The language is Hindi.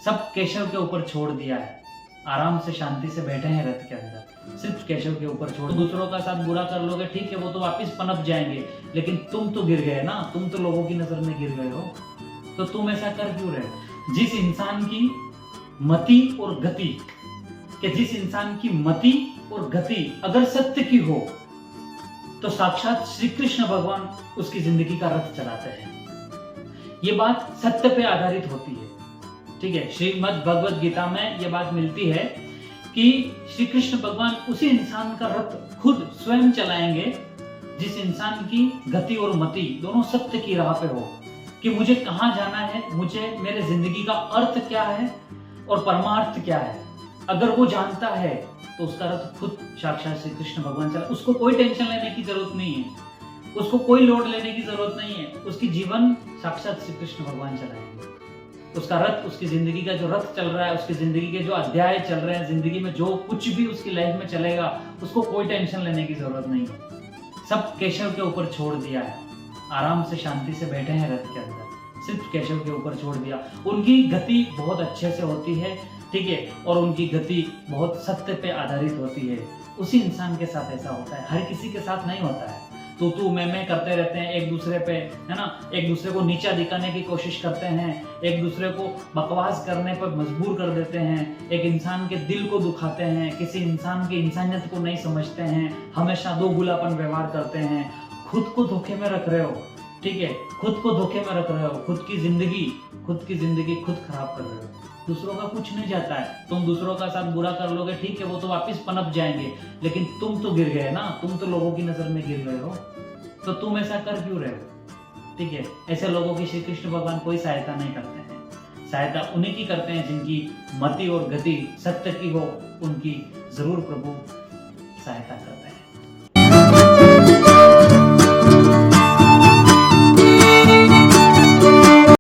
सब केशव के ऊपर छोड़ दिया है, आराम से शांति से बैठे हैं रथ के अंदर, सिर्फ केशव के ऊपर छोड़। दूसरों का साथ बुरा कर लोगे ठीक है, वो तो वापस पनप जाएंगे, लेकिन तुम तो गिर गए ना, तुम तो लोगों की नजर में गिर गए हो, तो तुम ऐसा कर क्यों रहे हो? जिस इंसान की मति और गति और गति अगर सत्य की हो तो साक्षात श्री कृष्ण भगवान उसकी जिंदगी का रथ चलाते हैं। ये बात सत्य पे आधारित होती है, ठीक है। श्रीमद् भगवद गीता में यह बात मिलती है कि श्री कृष्ण भगवान उसी इंसान का रथ खुद स्वयं चलाएंगे जिस इंसान की गति और मति दोनों सत्य की राह पे हो, कि मुझे कहाँ जाना है, मुझे मेरे जिंदगी का अर्थ क्या है और परमार्थ क्या है। अगर वो जानता है तो उसका रथ खुद साक्षात श्री कृष्ण भगवान चला। उसको कोई टेंशन लेने की जरूरत नहीं है, उसको कोई लोड लेने की जरूरत नहीं है, उसकी जीवन साक्षात श्री कृष्ण भगवान चलाएंगे। उसका रथ, उसकी जिंदगी का जो रथ चल रहा है, उसकी जिंदगी के जो अध्याय चल रहे हैं, जिंदगी में जो कुछ भी उसकी लाइफ में चलेगा, उसको कोई टेंशन लेने की जरूरत नहीं है। सब केशव के ऊपर छोड़ दिया है, आराम से शांति से बैठे हैं रथ के अंदर, सिर्फ केशव के ऊपर छोड़ दिया। उनकी गति बहुत अच्छे से होती है, ठीक है, और उनकी गति बहुत सत्य पे आधारित होती है। उसी इंसान के साथ ऐसा होता है, हर किसी के साथ नहीं होता है। तू मैं करते रहते हैं एक दूसरे पे, है ना, एक दूसरे को नीचा दिखाने की कोशिश करते हैं, एक दूसरे को बकवास करने पर मजबूर कर देते हैं, एक इंसान के दिल को दुखाते हैं, किसी इंसान की इंसानियत को नहीं समझते हैं, हमेशा दो गुलापन व्यवहार करते हैं, खुद को धोखे में रख रहे हो, ठीक है, खुद को धोखे में रख रहे हो, खुद की जिंदगी खुद खराब कर रहे हो। दूसरों का कुछ नहीं जाता है, तुम दूसरों का साथ बुरा कर लोगे ठीक है, वो तो वापस पनप जाएंगे, लेकिन तुम तो गिर गए ना, तुम तो लोगों की नजर में गिर गए हो, तो तुम ऐसा कर क्यों रहे हो? ठीक है, ऐसे लोगों की श्री कृष्ण भगवान कोई सहायता नहीं करते हैं। सहायता उन्हीं की करते हैं जिनकी मति और गति सत्य की हो, उनकी जरूर प्रभु सहायता करते हैं।